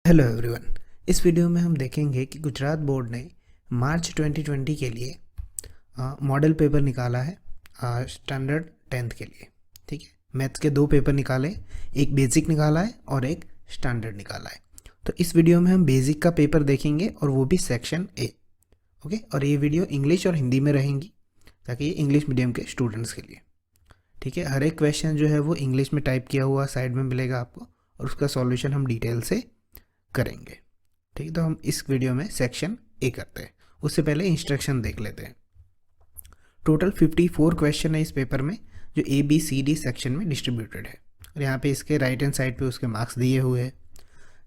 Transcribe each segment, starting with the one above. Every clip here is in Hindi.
Hello everyone. इस वीडियो में हम देखेंगे कि गुजरात बोर्ड ने मार्च 2020 के लिए मॉडल पेपर निकाला है स्टैंडर्ड 10th के लिए। ठीक है, मैथ्स के दो पेपर निकाले, एक बेसिक निकाला है और एक स्टैंडर्ड निकाला है। तो इस वीडियो में हम बेसिक का पेपर देखेंगे और वो भी सेक्शन ए। ओके, और ये वीडियो इंग्लिश और हिंदी में रहेंगी ताकि ये इंग्लिश मीडियम के स्टूडेंट्स के लिए। ठीक है, हर एक क्वेश्चन जो है वो इंग्लिश में टाइप किया हुआ साइड में मिलेगा आपको और उसका सॉल्यूशन हम डिटेल से करेंगे। ठीक, तो हम इस वीडियो में सेक्शन ए करते हैं। उससे पहले इंस्ट्रक्शन देख लेते हैं। टोटल 54 क्वेश्चन है इस पेपर में, जो A B C D section में डिस्ट्रीब्यूटेड है। और यहाँ पे इसके राइट हैंड साइड पे उसके मार्क्स दिए हुए हैं।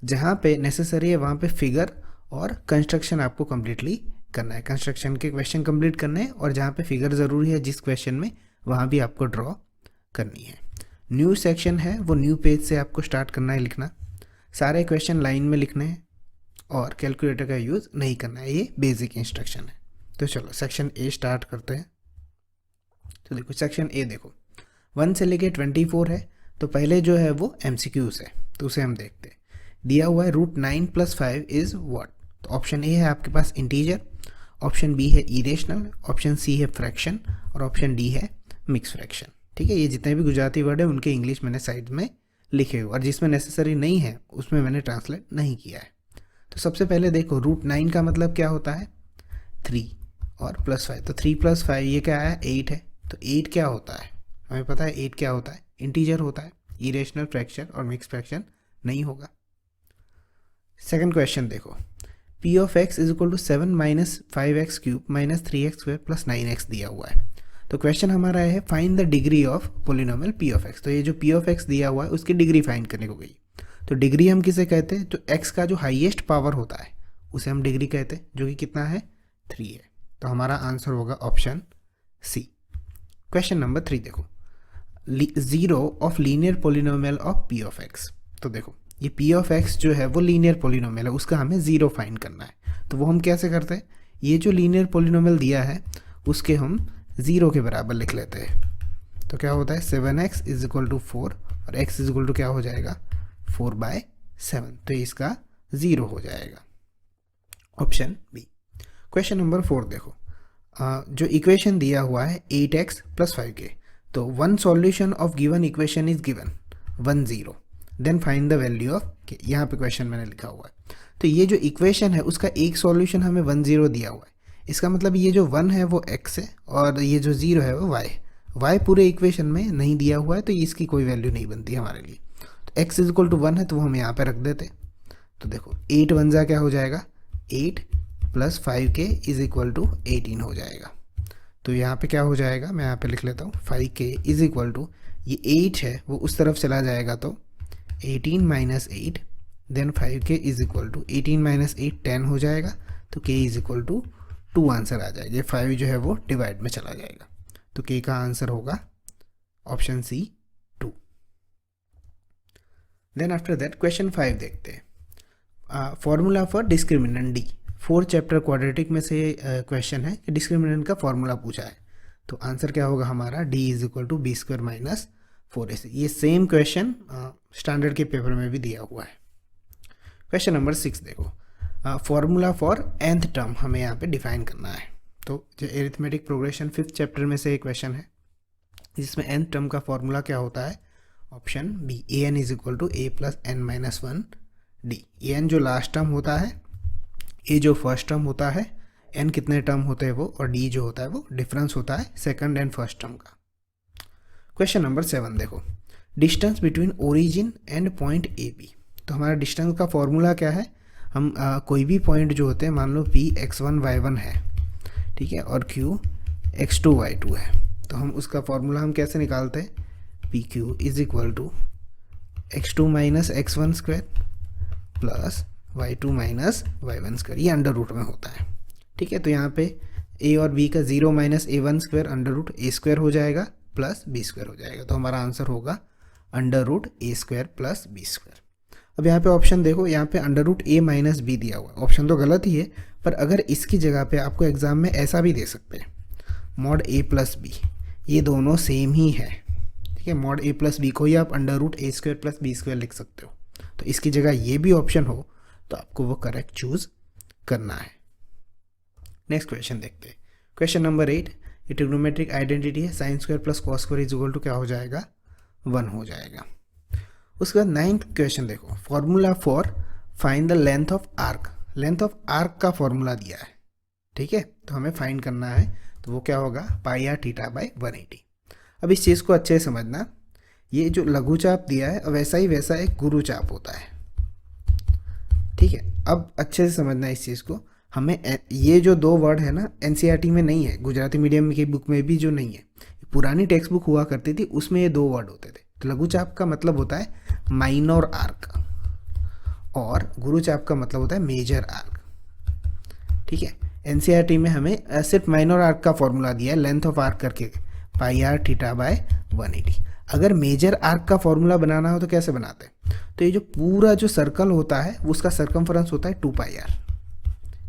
जहाँ पे नेसेसरी है वहाँ पे फिगर और कंस्ट्रक्शन आपको कम्प्लीटली करना है। कंस्ट्रक्शन के क्वेश्चन कंप्लीट करने हैं और जहाँ पे फिगर ज़रूरी है जिस क्वेश्चन में, वहाँ भी आपको ड्रॉ करनी है। न्यू सेक्शन है वो न्यू पेज से आपको स्टार्ट करना है लिखना। सारे क्वेश्चन लाइन में लिखने हैं और कैलकुलेटर का यूज़ नहीं करना है। ये बेसिक इंस्ट्रक्शन है। तो चलो सेक्शन ए स्टार्ट करते हैं। तो देखो सेक्शन ए, देखो 1 से लेके 24 है। तो पहले जो है वो MCQs है, तो उसे हम देखते हैं। दिया हुआ है √9 + 5 इज़ व्हाट। तो ऑप्शन ए है आपके पास इंटीजर, ऑप्शन बी है इरेशनल, ऑप्शन सी है फ्रैक्शन और ऑप्शन डी है मिक्स फ्रैक्शन। ठीक है, ये जितने भी गुजराती वर्ड है उनके इंग्लिश मैंने साइड में लिखे हुए और जिसमें नेसेसरी नहीं है उसमें मैंने ट्रांसलेट नहीं किया है। तो सबसे पहले देखो √9 का मतलब क्या होता है 3 और +5। तो 3 + 5 ये क्या है 8 है। तो 8 क्या होता है, हमें पता है 8 क्या होता है, इंटीजर होता है। इरेशनल फ्रैक्शन और मिक्स फ्रैक्शन नहीं होगा। सेकंड क्वेश्चन देखो, P of x = 7 - 5x³ - 3x² + 9x दिया हुआ है। तो क्वेश्चन हमारा है find the degree of polynomial P of x। तो ये जो P of x दिया हुआ है उसकी डिग्री फाइंड करने को गई। तो डिग्री हम किसे कहते हैं, तो x का जो हाईएस्ट पावर होता है उसे हम डिग्री कहते हैं, जो कि कितना है 3 है। तो हमारा आंसर होगा ऑप्शन सी। क्वेश्चन नंबर 3 देखो, zero of linear polynomial of P of x। तो देखो ये P of x जो है वो लीनियर पोलिनोमियल है, उसका हमें ज़ीरो फाइंड करना है। तो वो हम कैसे करते हैं, ये जो लीनियर पोलिनोमियल दिया है उसके हम ज़ीरो के बराबर लिख लेते हैं। तो क्या होता है 7x = 4 और x = क्या हो जाएगा 4/7। तो इसका ज़ीरो हो जाएगा, ऑप्शन बी। क्वेश्चन नंबर 4 देखो, जो इक्वेशन दिया हुआ है 8x + 5k। तो one solution of given equation is given 1 0, then find the value of k। यहाँ पे क्वेश्चन मैंने लिखा हुआ है। तो ये जो इक्वेशन है उसका एक सॉल्यूशन हमें 1 0 दिया हुआ है। इसका मतलब ये जो 1 है वो x है और ये जो 0 है वो y पूरे इक्वेशन में नहीं दिया हुआ है, तो इसकी कोई वैल्यू नहीं बनती हमारे लिए। तो x = 1 है तो वो हम यहाँ पे रख देते। तो देखो 8 1 जा क्या हो जाएगा 8 + 5k = 18 हो जाएगा। तो यहाँ पे क्या हो जाएगा, मैं यहाँ पे लिख लेता हूँ 5k = ये 8 है वो उस तरफ चला जाएगा तो 18 - 8, देन 5k = 18 - 8 10 हो जाएगा। तो k = 2 आंसर आ जाएगा। 5 जो है वो डिवाइड में चला जाएगा। तो k का आंसर होगा option C 2। Then after that question 5 देखते हैं। Formula for discriminant D. 4 chapter quadratic में से क्वेश्चन है कि डिस्क्रिमिनेंट का फॉर्मूला पूछा है। तो आंसर क्या होगा हमारा d = b² - 4ac। ये सेम क्वेश्चन स्टैंडर्ड के पेपर में भी दिया हुआ है। क्वेश्चन नंबर 6 देखो, फॉर्मूला फॉर nth टर्म हमें यहाँ पे डिफाइन करना है। तो जो एरिथमेटिक प्रोग्रेशन 5th चैप्टर में से एक क्वेश्चन है जिसमें nth टर्म का फॉर्मूला क्या होता है, option B an = a + n - 1 d। an जो लास्ट टर्म होता है, a जो फर्स्ट टर्म होता है, n कितने टर्म होते हैं वो, और d जो होता है वो डिफरेंस होता है सेकंड एंड फर्स्ट टर्म का। क्वेश्चन नंबर 7 देखो, distance between origin and point A B. तो हमारा डिस्टेंस का फॉर्मूला क्या है, हम कोई भी पॉइंट जो होते हैं, मान लो P x1 y1 है, ठीक है, और Q x2 y2 है। तो हम उसका फॉर्मूला हम कैसे निकालते हैं, PQ = x2 - x1² + y2 - y1²। ये अंडर रूट में होता है। ठीक है, तो यहाँ पे a और b का 0 - a1² √a² हो जाएगा प्लस b² हो जाएगा। तो हमारा आंसर होगा √a² + b²। अब यहाँ पे ऑप्शन देखो, यहाँ पे √a - b दिया हुआ है। ऑप्शन तो गलत ही है, पर अगर इसकी जगह पे आपको एग्जाम में ऐसा भी दे सकते हैं, mod a + b। ये दोनों सेम ही है। ठीक है, mod a + b को ही आप √a² + b² लिख सकते हो। तो इसकी जगह ये भी ऑप्शन हो तो आपको वो करेक्ट चूज करना है। नेक्स्ट क्वेश्चन देखते हैं। क्वेश्चन नंबर 8, ये ट्रिग्नोमेट्रिक आइडेंटिटी है, sine square plus cos square is equal to क्या हो जाएगा, 1 हो जाएगा। उसके बाद 9th क्वेश्चन देखो, formula for find the length of arc. Length of arc का फॉर्मूला दिया है, ठीक है, तो हमें फाइंड करना है, तो वो क्या होगा, पाई आर थीटा बाई 180। अब इस चीज़ को अच्छे से समझना, ये जो लघुचाप दिया है वैसा ही वैसा एक गुरुचाप होता है, ठीक है। अब अच्छे से समझना इस चीज़ को, हमें ये जो 2 वर्ड है ना एनसीईआरटी में नहीं है, गुजराती मीडियम की बुक में भी जो नहीं है, पुरानी टेक्स्ट बुक हुआ करती थी उसमें ये 2 वर्ड होते थे। तो लघुचाप का मतलब होता है माइनर आर्क और गुरुचाप का मतलब होता है मेजर आर्क, ठीक है। एनसीईआरटी में हमें सिर्फ माइनर आर्क का फॉर्मूला दिया है, लेंथ ऑफ आर्क करके पाई आर थीटा बाय 180। अगर मेजर आर्क का फॉर्मूला बनाना हो तो कैसे बनाते हैं, तो ये जो पूरा जो सर्कल होता है उसका सर्कमफरेंस होता है 2 पाई आर,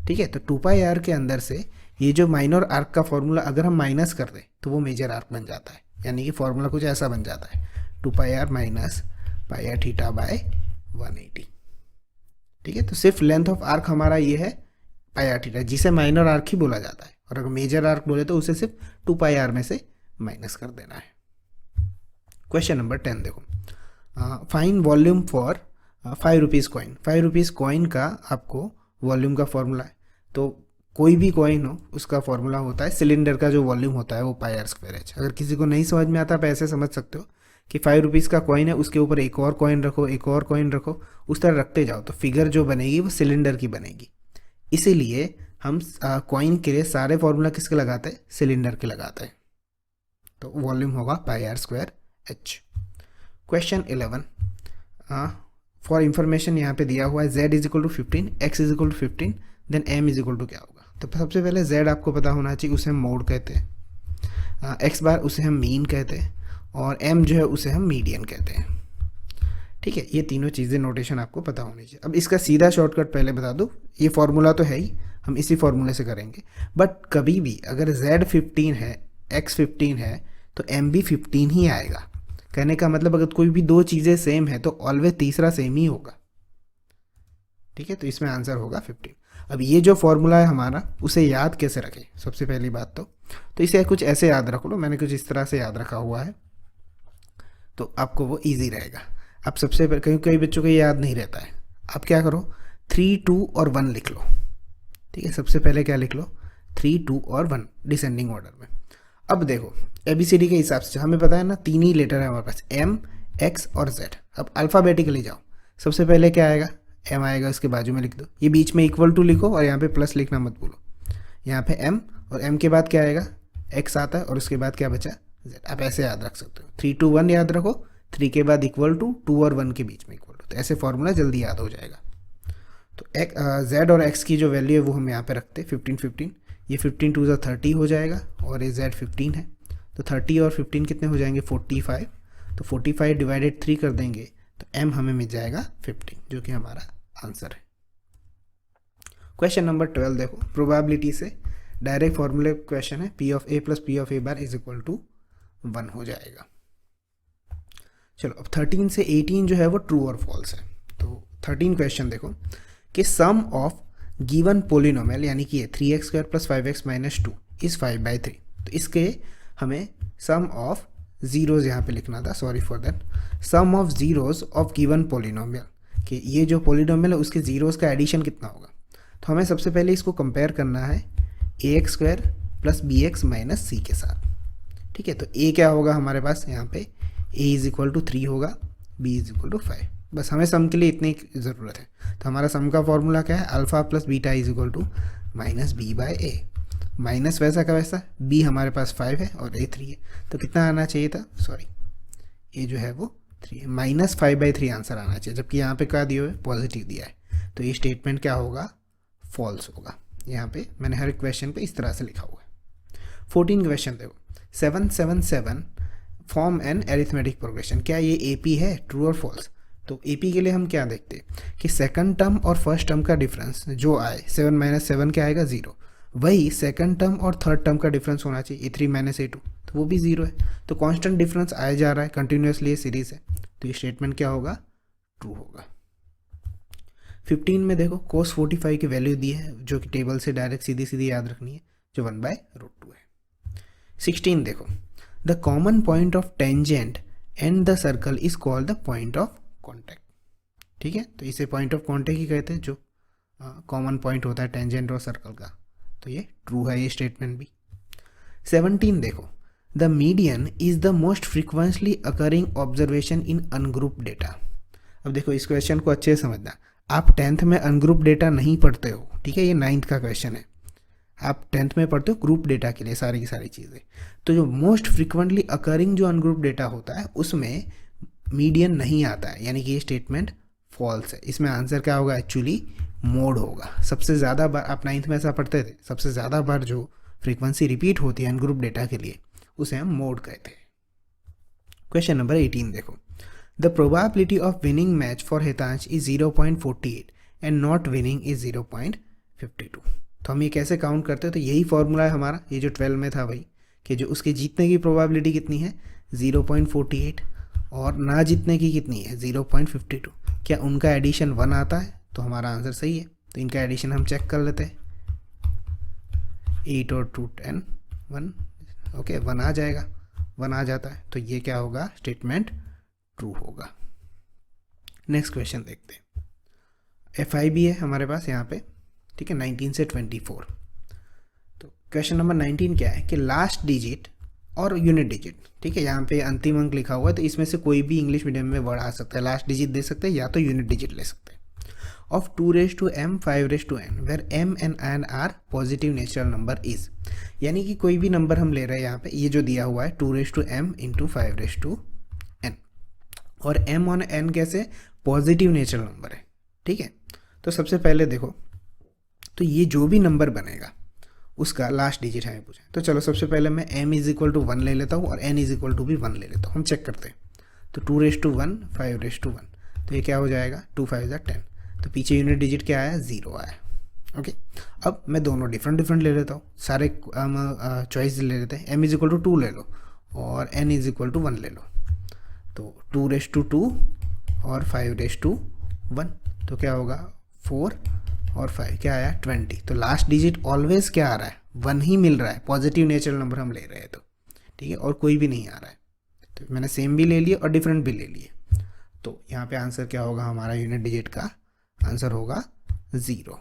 ठीक है। तो 2 पाई आर के अंदर से ये जो माइनर आर्क का फॉर्मूला अगर हम माइनस कर दें तो वो मेजर आर्क बन जाता है, यानी कि फॉर्मूला कुछ ऐसा बन जाता है 2 pi r minus pi r theta by 180, ठीक है। तो सिर्फ लेंथ ऑफ आर्क हमारा ये है पाई आर थीटा, जिसे माइनर आर्क ही बोला जाता है, और अगर मेजर आर्क बोले तो उसे सिर्फ 2 पाई आर में से माइनस कर देना है। क्वेश्चन नंबर 10 देखो, find volume for 5 rupees coin. 5 rupees coin का आपको वॉल्यूम का फॉर्मूला है, तो कोई भी कॉइन हो उसका फॉर्मूला होता है, सिलेंडर का जो वॉल्यूम होता है वो पाई आर स्क्वायर एच। अगर किसी को नहीं समझ में आता आप ऐसे समझ सकते हो कि 5 रुपीज़ का कॉइन है, उसके ऊपर एक और कॉइन रखो, एक और कॉइन रखो, उस तरह रखते जाओ तो फिगर जो बनेगी वो सिलेंडर की बनेगी। इसीलिए हम कॉइन के लिए सारे फॉर्मूला किसके लगाते हैं, सिलेंडर के लगाते हैं। तो वॉल्यूम होगा pi r square h. Question 11, for information यहाँ पे दिया हुआ है z is equal to 15, x is equal to 15, then m is equal to क्या होगा। तो सबसे पहले z आपको पता होना चाहिए, उसे हम मोड कहते हैं, x बार उसे हम मीन कहते हैं, और m जो है उसे हम मीडियन कहते हैं, ठीक है। ये तीनों चीज़ें नोटेशन आपको पता होनी चाहिए। अब इसका सीधा शॉर्टकट पहले बता दूँ, ये फॉर्मूला तो है ही, हम इसी फॉर्मूले से करेंगे, बट कभी भी अगर z 15 है x 15 है तो m भी 15 ही आएगा। कहने का मतलब अगर कोई भी 2 चीज़ें सेम है तो ऑलवेज तीसरा सेम ही होगा, ठीक है। तो इसमें आंसर होगा 15। अब ये जो फॉर्मूला है हमारा उसे याद कैसे रखें, सबसे पहली बात तो इसे कुछ ऐसे याद रख लो, मैंने कुछ इस तरह से याद रखा हुआ है तो आपको वो ईजी रहेगा। अब सबसे पहले कई बच्चों को ये याद नहीं रहता है, आप क्या करो 3, 2 और 1 लिख लो, ठीक है। सबसे पहले क्या लिख लो 3, 2 और 1 डिसेंडिंग ऑर्डर में। अब देखो ABCD के हिसाब से हमें पता है ना 3 ही लेटर है हमारे पास, M, X और Z। अब अल्फ़ाबेटिकली जाओ, सबसे पहले क्या आएगा, M आएगा, उसके बाजू में लिख दो, ये बीच में इक्वल टू लिखो और यहाँ पे प्लस लिखना मत भूलो। यहाँ पे M और M के बाद क्या आएगा, X आता है और उसके बाद क्या बचा, Z। आप ऐसे याद रख सकते हो, 3, 2, 1 याद रखो, 3 के बाद इक्वल टू, 2 और 1 के बीच में इक्वल टू, तो ऐसे फॉर्मूला जल्दी याद हो जाएगा। तो Z और X की जो वैल्यू है वो हम यहाँ पे रखते 15, 15, ये 15 2 30 हो जाएगा, और ये Z 15 है, तो 30 और 15 कितने हो जाएंगे 45, तो 45 डिवाइडेड 3 कर देंगे तो m हमें मिल जाएगा 15, जो कि हमारा आंसर है। क्वेश्चन नंबर 12 देखो, प्रोबेबिलिटी से डायरेक्ट फॉर्मूले क्वेश्चन है, P of A plus P of A bar is equal to 1 हो जाएगा। चलो अब 13 से 18 जो है वो ट्रू और फॉल्स है। तो 13 क्वेश्चन देखो कि सम ऑफ गिवन पोलिनोमियल यानी कि 3x square plus 5x minus 2 is 5/3, तो इसके हमें सम ऑफ ज़ीरोज़ यहाँ पे लिखना था, sorry for that, sum of zeros of given polynomial, कि ये जो पोलिनोमियल है उसके ज़ीरोज़ का एडिशन कितना होगा। तो हमें सबसे पहले इसको कंपेयर करना है ax square plus bx minus c के साथ, ठीक है। तो a क्या होगा हमारे पास यहाँ पे, a इज़ इक्वल टू 3 होगा, b इज़ इक्वल टू 5, बस हमें सम के लिए इतनी ज़रूरत है। तो हमारा सम का फॉर्मूला क्या है, alpha plus beta is equal to minus b by a, minus वैसा का वैसा, b हमारे पास 5 है और a 3 है, तो कितना आना चाहिए था, सॉरी a जो है वो 3 है, माइनस 5/3 आंसर आना चाहिए, जबकि यहाँ पे क्या दिया हुआ है, पॉजिटिव दिया है, तो ये स्टेटमेंट क्या होगा, फॉल्स होगा। यहाँ पे मैंने हर क्वेश्चन पे इस तरह से लिखा हुआ है। 14 क्वेश्चन देखो, 7 7 7 फॉर्म एन एरिथमेटिक प्रोग्रेशन, क्या ये AP है, ट्रू और फॉल्स। तो AP के लिए हम क्या देखते हैं कि सेकंड टर्म और फर्स्ट टर्म का डिफरेंस जो आए, 7 माइनस 7 क्या आएगा 0, वही सेकंड टर्म और थर्ड टर्म का डिफरेंस होना चाहिए, A3 माइनस A2, तो वो भी 0 है। तो कांस्टेंट डिफरेंस आया जा रहा है, कंटिन्यूसली ये सीरीज है, तो ये स्टेटमेंट क्या होगा, ट्रू होगा। 15 में देखो cos 45 की वैल्यू दी है जो कि टेबल से डायरेक्ट सीधी सीधी याद रखनी है, जो 1/√2 है। 16 देखो, the common point of tangent and the circle is called the point of contact. ठीक है, तो इसे पॉइंट ऑफ कॉन्टैक्ट ही कहते हैं, जो कॉमन पॉइंट होता है टेंजेंट और सर्कल का। तो ये ट्रू है ये स्टेटमेंट भी। 17 देखो, the median is the most frequently occurring observation in ungroup data. अब देखो इस क्वेश्चन को अच्छे से समझना, आप 10th में अनग्रुप डेटा नहीं पढ़ते हो, ठीक है, ये 9th का क्वेश्चन है। आप 10th में पढ़ते हो ग्रुप डेटा के लिए सारी की सारी चीज़ें। तो जो मोस्ट फ्रिक्वेंटली अकरिंग जो अनग्रुप डेटा होता है उसमें मीडियन नहीं आता है, यानी कि ये स्टेटमेंट फॉल्स है। इसमें आंसर क्या होगा, एक्चुअली मोड होगा। सबसे ज़्यादा बार आप 9th में ऐसा पढ़ते थे, सबसे ज़्यादा बार जो फ्रीक्वेंसी रिपीट होती है अनग्रुप डेटा के लिए उसे हम मोड कहते हैं। क्वेश्चन नंबर 18 देखो, the probability of winning match for Hitansh is 0.48 and not winning is 0.52। तो हम ये कैसे काउंट करते हैं, तो यही फॉर्मूला है हमारा, ये जो 12 में था भाई, कि जो उसके जीतने की प्रोबेबिलिटी कितनी है 0.48 और ना जीतने की कितनी है 0.52। क्या उनका एडिशन 1 आता है, तो हमारा आंसर सही है। तो इनका एडिशन हम चेक कर लेते हैं, 8 और 2 10 1, ओके 1 आ जाएगा, 1 आ जाता है, तो ये क्या होगा, स्टेटमेंट ट्रू होगा। नेक्स्ट क्वेश्चन देखते हैं। FI भी है हमारे पास यहाँ पे, ठीक है, 19 से 24। तो क्वेश्चन नंबर 19 क्या है कि लास्ट डिजिट और यूनिट डिजिट, ठीक है, यहाँ पे अंतिम अंक लिखा हुआ है, तो इसमें से कोई भी इंग्लिश मीडियम में वर्ड आ सकता है, लास्ट डिजिट दे सकते हैं या तो यूनिट डिजिट ले सकते हैं। Of 2m 5n where m and n are positive natural number is, यानी कि कोई भी नंबर हम ले रहे हैं यहाँ पे, ये जो दिया हुआ है 2m × 5n, और m और n कैसे पॉजिटिव नेचुरल नंबर है, ठीक है। तो सबसे पहले देखो, तो ये जो भी नंबर बनेगा उसका लास्ट डिजिट हमें पूछा, तो चलो सबसे पहले मैं m = 1 ले लेता हूँ और n = भी 1 ले लेता हूँ, हम चेक करते हैं। तो 2 1 5 1, तो ये क्या हो जाएगा 2 5 10, तो पीछे यूनिट डिजिट क्या आया 0 आया, ओके। अब मैं दोनों डिफरेंट ले लेता हूँ, सारे चॉइस ले लेते हैं। m = 2 ले लो और n = 1 ले लो, तो 2 और 5 तो क्या होगा 4 और 5 क्या आया 20। तो लास्ट डिजिट ऑलवेज क्या आ रहा है 1 ही मिल रहा है, पॉजिटिव नेचुरल नंबर हम ले रहे हैं, तो ठीक है, और कोई भी नहीं आ रहा है। तो मैंने सेम भी ले लिए और डिफरेंट भी ले लिए, तो यहाँ पे आंसर क्या होगा, हमारा यूनिट डिजिट का आंसर होगा 0।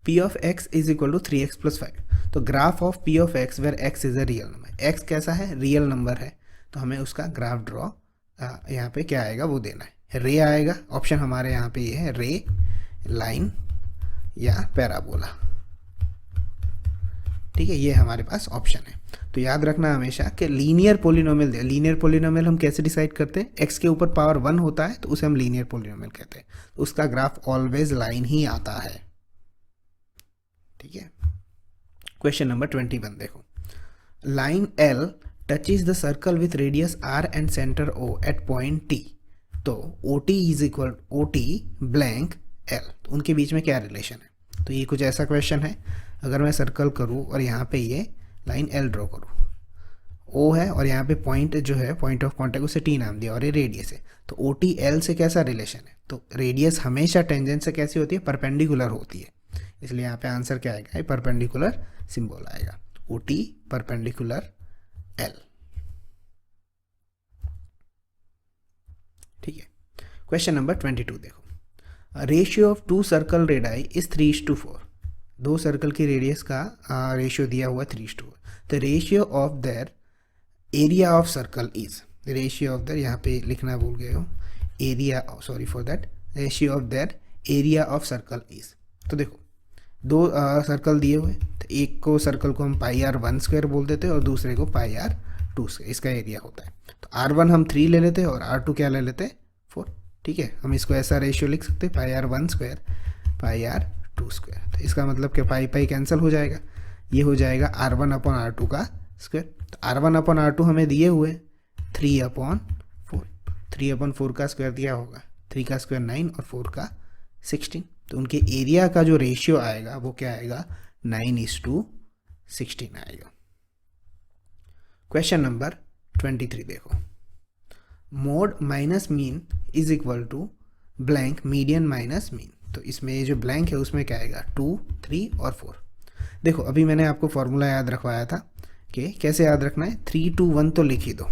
p of x = 3x + 5। तो graph of p of x where x is a real number, x कैसा है रियल नंबर है, तो हमें उसका ग्राफ ड्रॉ यहाँ पे क्या आएगा वो देना है, रे आएगा। ऑप्शन हमारे यहाँ पे ये है, रे, लाइन या पैराबोला, ठीक है, ये हमारे पास ऑप्शन है। तो याद रखना हमेशा कि लीनियर पोलिनोमियल दे, लीनियर पोलिनोमियल हम कैसे डिसाइड करते हैं, x के ऊपर पावर 1 होता है तो उसे हम लीनियर पोलिनोमियल कहते हैं, तो उसका ग्राफ ऑलवेज लाइन ही आता है, ठीक है। क्वेश्चन नंबर 21 देखो, line L touches the circle with radius R and centre O at point T, तो OT ब्लैंक L, तो उनके बीच में क्या रिलेशन है। तो ये कुछ ऐसा क्वेश्चन है, अगर मैं सर्कल करूँ और यहाँ पे ये लाइन L ड्रॉ करूँ, O है और यहाँ पे पॉइंट जो है पॉइंट ऑफ कॉन्टैक्ट उसे T नाम दिया और ये रेडियस है, तो OT L से कैसा रिलेशन है, तो रेडियस हमेशा टेंजेंट से कैसी होती है, परपेंडिकुलर होती है, इसलिए यहाँ पे आंसर क्या आएगा, ये परपेंडिकुलर सिंबल आएगा, OT परपेंडिकुलर L, ठीक है। क्वेश्चन नंबर 22 देखो, ratio of 2 circle radii is 3:4, 2 circle की रेडियस का रेशियो दिया हुआ 3:4, the ratio of their area of circle is, ratio of their यहाँ पे लिखना भूल गए हो, area, sorry for that, ratio of their area of circle is. तो देखो 2 सर्कल दिए हुए, तो एक को सर्कल को हम πr1² बोल देते हैं और दूसरे को πr2², इसका एरिया होता है। तो r1 हम 3 ले लेते हैं और r2 क्या ले लेते हैं 4, ठीक है, हम इसको ऐसा रेशियो लिख सकते हैं πr1² πr2², तो इसका मतलब कि पाई कैंसिल हो जाएगा, ये हो जाएगा r1/r2 का स्क्वायर। तो r1/r2 हमें दिए हुए 3/4, 3/4 का स्क्वायर दिया होगा, 3 का स्क्वायर 9 और 4 का 16, तो उनके एरिया का जो रेशियो आएगा वो क्या आएगा 9:16 आएगा। क्वेश्चन नंबर 23 देखो, mode minus mean is equal to blank median minus mean. तो इसमें ये जो ब्लैंक है उसमें क्या आएगा 2, 3 और 4। देखो अभी मैंने आपको फॉर्मूला याद रखवाया था कि कैसे याद रखना है। 3, 2, 1 तो लिख ही दो,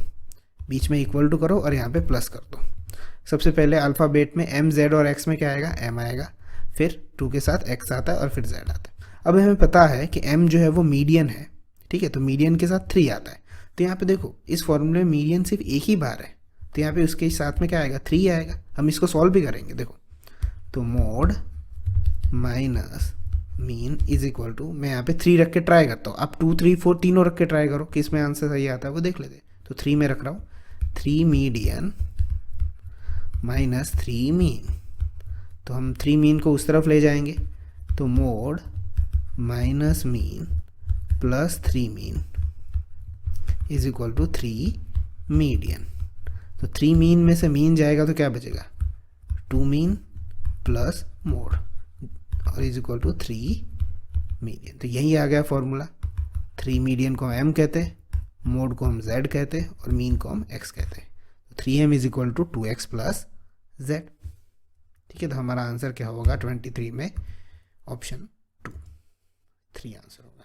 बीच में इक्वल टू करो और यहाँ पे प्लस कर दो। सबसे पहले अल्फ़ाबेट में एम, जेड और एक्स में क्या आएगा, एम आएगा, फिर 2 के साथ एक्स आता है और फिर जेड आता है। अब हमें पता है कि एम जो है वो मीडियन है, ठीक है, तो मीडियन के साथ 3 आता है। तो यहाँ पे देखो इस फॉर्मूले में मीडियन सिर्फ एक ही बार है, तो यहाँ पे उसके साथ में क्या आएगा 3 आएगा। हम इसको सॉल्व भी करेंगे, देखो तो mode minus mean is equal to, मैं यहाँ पे 3 रख के ट्राई करता हूँ, आप 2, 3, 4 तीनों रख के ट्राई करो किस में आंसर सही आता है वो देख लेते। तो 3 में रख रहा हूँ, 3 मीडियन माइनस 3 मीन। तो हम 3 मीन को उस तरफ ले जाएंगे, तो mode minus mean plus 3 mean is equal to 3 median. तो 3 मीन में से मीन जाएगा तो क्या बचेगा 2 मीन प्लस मोड और इज इक्वल टू 3 मीडियन। तो यही आ गया फॉर्मूला। 3 मीडियन को हम एम कहते हैं, मोड को हम जेड कहते हैं और मीन को हम एक्स कहते हैं। 3m is equal to 2x plus z. ठीक है, तो हमारा आंसर क्या होगा 23 में, ऑप्शन 2, 3 आंसर होगा।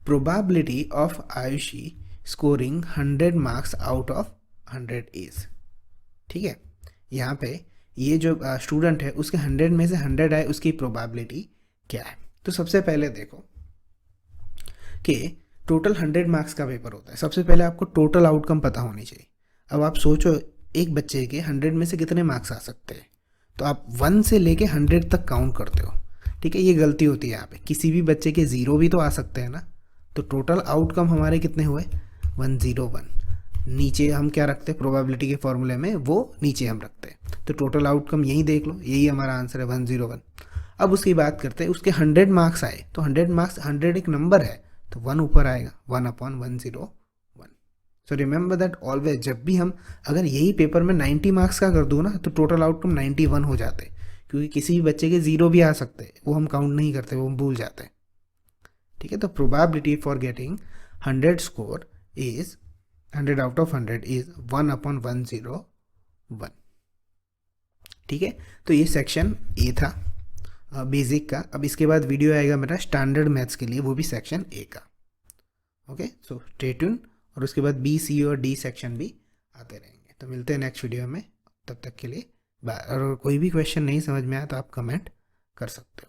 Probability of Ayushi scoring 100 marks out of 100 is. ठीक है, यहाँ पे ये जो स्टूडेंट है उसके 100 में से 100 आए, उसकी प्रोबेबिलिटी क्या है। तो सबसे पहले देखो कि टोटल 100 मार्क्स का पेपर होता है। सबसे पहले आपको टोटल आउटकम पता होनी चाहिए। अब आप सोचो एक बच्चे के 100 में से कितने मार्क्स आ सकते हैं, तो आप 1 से लेके 100 तक काउंट करते हो। ठीक है, ये गलती होती है यहाँ पे, किसी भी बच्चे के 0 भी तो आ सकते हैं ना। तो टोटल आउटकम हमारे कितने हुए 101। नीचे हम क्या रखते हैं प्रोबेबिलिटी के फॉर्मूले में, वो नीचे हम रखते हैं। तो टोटल आउटकम यही देख लो, यही हमारा आंसर है 101। अब उसकी बात करते हैं, उसके 100 मार्क्स आए, तो 100 मार्क्स 100 एक नंबर है तो 1 ऊपर आएगा, 1/101। सो रिमेंबर दैट ऑलवेज, जब भी हम अगर यही पेपर में 90 मार्क्स का कर दूँ ना तो टोटल आउटकम 91 हो जाते हैं, क्योंकि किसी भी बच्चे के 0 भी आ सकते हैं, वो हम काउंट नहीं करते, वो हम भूल जाते हैं। ठीक है, तो probability for getting 100 score is 100 out of 100 is 1/101। ठीक है, तो ये सेक्शन ए था बेसिक का। अब इसके बाद वीडियो आएगा मेरा स्टैंडर्ड मैथ्स के लिए, वो भी सेक्शन ए का। Okay, so stay tune. और उसके बाद बी, सी और डी सेक्शन भी आते रहेंगे। तो मिलते हैं नेक्स्ट वीडियो में, तब तक के लिए बाय। और कोई भी क्वेश्चन नहीं समझ में आया तो आप कमेंट कर सकते हो।